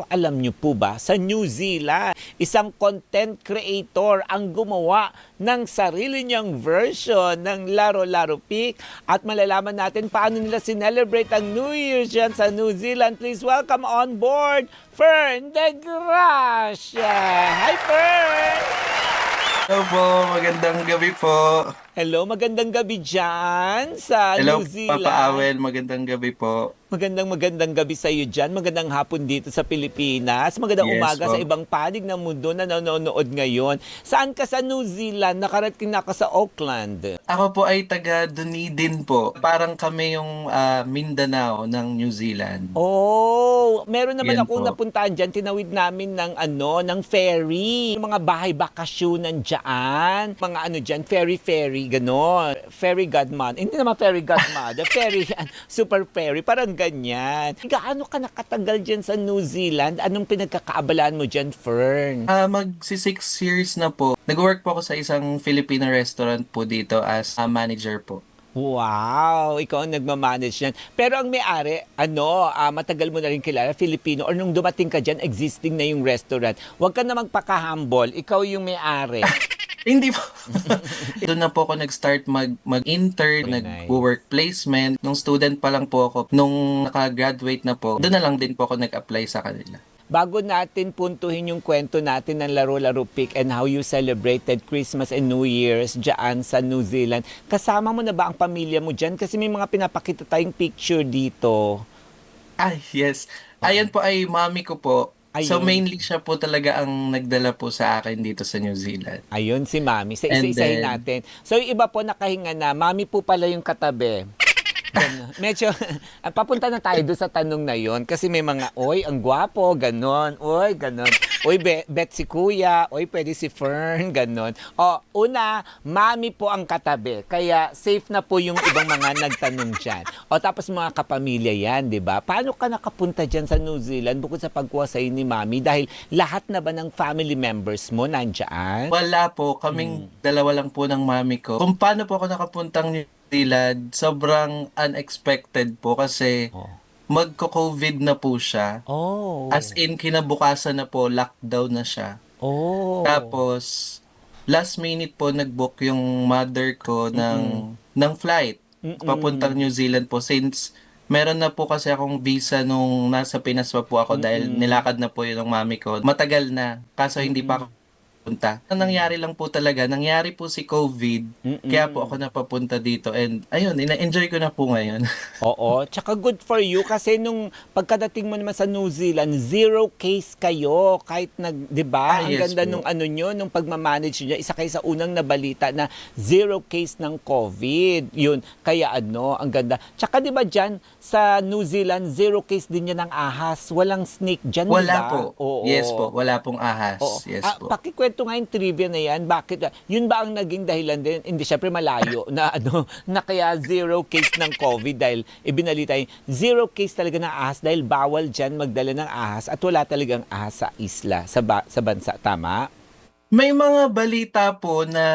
Alam niyo po ba, sa New Zealand, isang content creator ang gumawa ng sarili niyang version ng Laro-Laro Pig at malalaman natin paano nila sinelebrate ang New Year's dyan sa New Zealand. Please welcome on board Fern De Gracia. Hi Fern! Hello po, magandang gabi po. Hello, magandang gabi dyan sa Hello, New Zealand. Papa Awel, magandang gabi po. Magandang gabi sa iyo dyan. Magandang hapon dito sa Pilipinas. Magandang Yes umaga po. sa ibang panig ng mundo na nanonood ngayon. Saan ka sa New Zealand? Nakarating na ka sa Auckland. Ako po ay taga Dunedin po. Parang kami yung Mindanao ng New Zealand. Oh, meron naman Yan akong po. napuntahan dyan. Tinawid namin ng ferry. Mga bahay bakasyonan dyan. Mga dyan, ferry, gano'n. Fairy godmother. Hindi naman fairy godmother. Fairy, super fairy. Parang ganyan. Gaano ka nakatagal dyan sa New Zealand? Anong pinagkakaabalaan mo dyan, Fern? Magsi 6 years na po. Nag-work po ako sa isang Filipino restaurant po dito as manager po. Wow, ikaw ang nagmamanage yan. Pero ang may-ari, matagal mo na rin kilala, Filipino, or nung dumating ka dyan, existing na yung restaurant. Huwag ka na magpaka-humble, ikaw yung may-ari. Hindi po. Doon na po ako nag-start mag-intern, Very nag-work placement. Nung student pa lang po ako, nung naka-graduate na po, doon na lang din po ako nag-apply sa kanila. Bago natin puntuhin yung kwento natin ng Laro-Laro Pig and how you celebrated Christmas and New Year's dyan sa New Zealand, kasama mo na ba ang pamilya mo dyan? Kasi may mga pinapakita tayong picture dito. Ay, yes. Ayan po ay mami ko po. So Ayun. mainly siya po talaga ang nagdala po sa akin dito sa New Zealand. Ayun si Mami. Sa And isa-isahin then- natin. So yung iba po nakahinga na, Mami po pala yung katabi. Ganun. Medyo, papunta na tayo doon sa tanong na yon kasi may mga, oy, ang gwapo, ganon, oy, ganon. Oy, bet si Kuya, oy, pwede si Fern, ganon. O, una, Mami po ang katabi, kaya safe na po yung ibang mga nagtanong dyan. O, tapos mga kapamilya yan, di ba? Paano ka nakapunta dyan sa New Zealand bukod sa pagkuha sa'yo ni Mami? Dahil lahat na ba ng family members mo nandyan? Wala po, kaming dalawa lang po ng mami ko. Kung paano po ako nakapuntang New Zealand, sobrang unexpected po kasi Oh. magko-COVID na po siya. Oh. As in, kinabukasan na po, lockdown na siya. Oh. Tapos, last minute po nag-book yung mother ko ng flight papuntang New Zealand po since meron na po kasi akong visa nung nasa Pinas pa po ako dahil nilakad na po yun ng mami ko. Matagal na, kaso hindi pa ako punta. Ang nangyari lang po talaga, nangyari po si COVID, kaya po ako napapunta dito and ayun, ina-enjoy ko na po ngayon. Oo, tsaka good for you kasi nung pagkadating mo naman sa New Zealand, 0 case kayo kahit 'di ba? Ang Yes ganda po. nung pagmamanage niyo. Isa kayo sa unang nabalita na 0 case ng COVID. Yun, kaya ang ganda. Tsaka 'di ba diyan sa New Zealand, 0 case din yan ng ahas. Walang snake diyan, 'di ba? Wala po. Oo. Yes po, wala pong ahas. Oo. Yes po. Pakikwento nga yung trivia na yan. Bakit? Yun ba ang naging dahilan din? Hindi, syempre malayo na na kaya 0 case ng COVID dahil ibinalita yung 0 case talaga ng ahas dahil bawal dyan magdala ng ahas at wala talagang ahas sa isla, sa bansa. Tama? May mga balita po na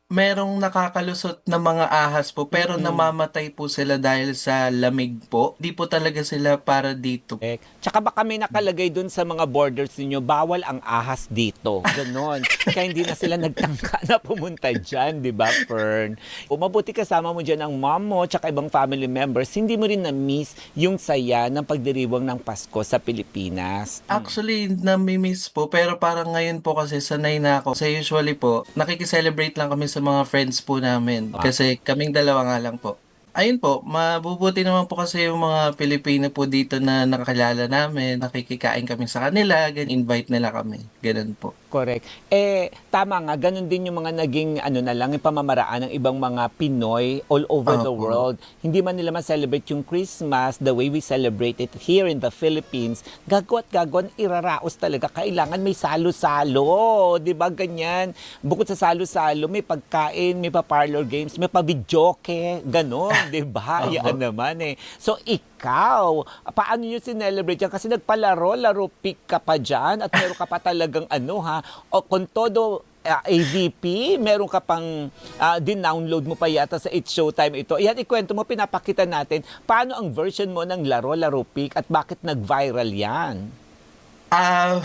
merong nakakalusot na mga ahas po pero namamatay po sila dahil sa lamig po. Di po talaga sila para dito. Tsaka baka may nakalagay dun sa mga borders ninyo, bawal ang ahas dito. Ganon. Kaya hindi na sila nagtangka na pumunta dyan, di ba, Fern? O mabuti kasama mo dyan ang mom mo, tsaka ibang family members, hindi mo rin na-miss yung saya ng pagdiriwang ng Pasko sa Pilipinas. Actually, nami-miss po pero parang ngayon po kasi sanay na ako. Kasi usually po, nakikiselebrate lang kami sa mga friends po namin. Kasi kaming dalawa nga lang po. Ayun po, mabubuti naman po kasi yung mga Pilipino po dito na nakakilala namin. Nakikikain kami sa kanila, invite nila kami. Ganun po. Correct. Tama nga, ganun din yung mga naging yung pamamaraan ng ibang mga Pinoy all over the Opo. world. Hindi man nila ma-celebrate yung Christmas the way we celebrate it here in the Philippines. Gagawat iraraos talaga. Kailangan may salo-salo. Di ba ganyan? Bukod sa salo-salo, may pagkain, may pa-parlor games, may pa-videoke. Ganon, di ba? Opo. Yan naman So, ikaw, paano nyo sinelebrate yan? Kasi nagpalaro-laro pick ka pa dyan at meron ka pa talagang o kung todo AVP, meron ka pang din-download mo pa yata sa It's Showtime ito. Yan, ikwento mo, pinapakita natin paano ang version mo ng Laro-Laro Pick at bakit nag-viral yan. Ah,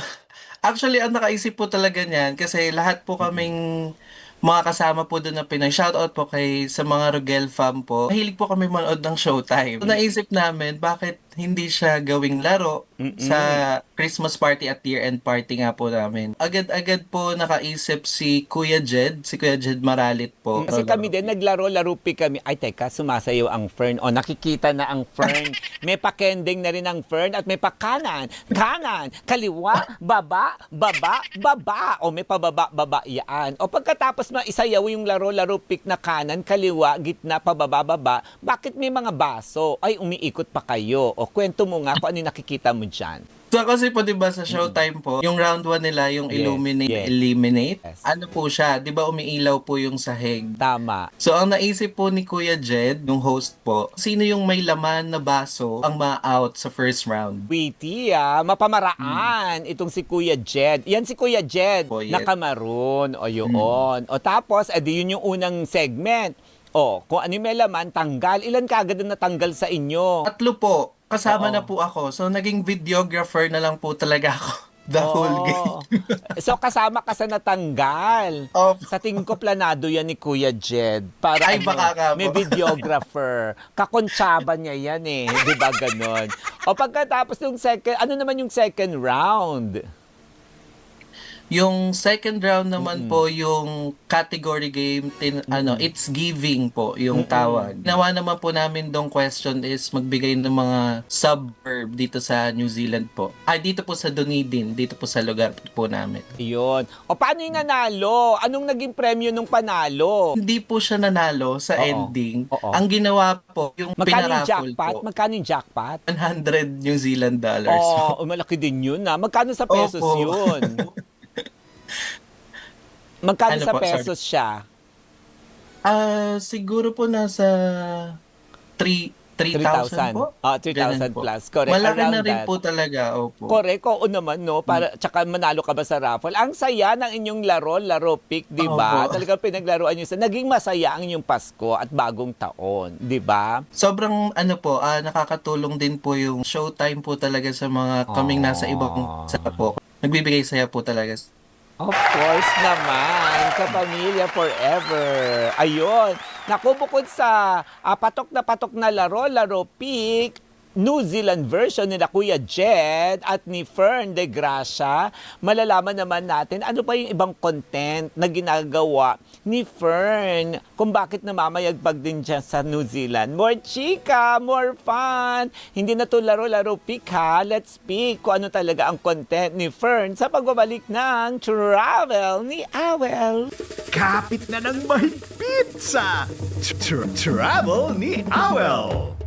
actually, ang nakaisip po talaga niyan kasi lahat po kaming mga kasama po doon na Pinoy. Shoutout po sa mga Rogel fam po. Mahilig po kami manood ng Showtime. So, naisip namin, bakit hindi siya gawing laro sa Mm-mm. Christmas party at year-end party nga po namin. Agad-agad po nakaisip si Kuya Jed Maralit po. Kasi kami din, naglaro-laro kami. Ay, teka, sumasayaw ang Fern. O, nakikita na ang Fern. May pakending na rin ang Fern at may pakanan, kanan, kaliwa, baba, baba, baba. O, may pababa, baba, yan. O, pagkatapos maisayaw yung laro-laro pick na kanan, kaliwa, gitna, pababa, baba, bakit may mga baso? Ay, umiikot pa kayo. O, kwento mo nga kung ano yung nakikita mo dyan. So kasi po 'di ba sa Showtime po, yung round 1 nila yung Yes, Illuminate, yes. Eliminate. Yes. Ano po siya, 'di ba umiilaw po yung sahig. Tama. So ang naisip po ni Kuya Jed, yung host po, sino yung may laman na baso ang ma-out sa first round. Witty, mapamaraan itong si Kuya Jed. Yan si Kuya Jed, Oh, yes. nakamaroon. O yun. O tapos, edi yun yung unang segment. O, kung ano yung may laman, tanggal. Ilan kagad na natanggal sa inyo? Tatlo po, kasama Oo. na po ako. So naging videographer na lang po talaga ako the whole game. So, kasama ka sa natanggal. Opo. Sa tingin ko, planado yan ni Kuya Jed. Para Ay, baka nga po. may videographer. Kakontsaba niya yan eh. Di ba ganon? O pagkatapos ng second, ano naman yung second round? Yung second round naman po yung category game, it's giving po yung tawag. Ginawa naman po namin dong question is magbigay ng mga suburb dito sa New Zealand po. Dito po sa Dunedin, dito po sa lugar po namin. Yun. O paano yung nanalo? Anong naging premyo nung panalo? Hindi po siya nanalo sa Oo. ending. Oo. Ang ginawa po, yung Magkano yung pinaraffle jackpot? po, Magkano yung jackpot? 100 New Zealand dollars. Oh, malaki din yun na. Magkano sa pesos Opo. yun? Magkano Ano sa po? Sorry. pesos siya? Siguro po nasa 3,000 po. 3,000 Ganun po. plus. Correct. Malaki Around na rin that. po talaga. Opo. Correct. Oo naman, no? Tsaka manalo ka ba sa raffle? Ang saya ng inyong laro pick, di ba? Opo. Talagang pinaglaruan nyo naging masaya ang inyong Pasko at bagong taon, di ba? Sobrang nakakatulong din po yung Showtime po talaga sa mga kaming nasa ibang sa po. Nagbibigay saya po talaga. Of course naman, kapamilya forever. Ayun. Naku, bukod sa patok na laro pick, New Zealand version ni Kuya Jed at ni Fern de Gracia, malalaman naman natin ano pa yung ibang content na ginagawa ni Fern kung bakit namamayagpag din dyan sa New Zealand. More chika, more fun. Hindi na to laro pick ha. Let's pick kung ano talaga ang content ni Fern sa pagbabalik ng Travel ni Awel. Kapit na ng mahigpit sa Travel ni Awel.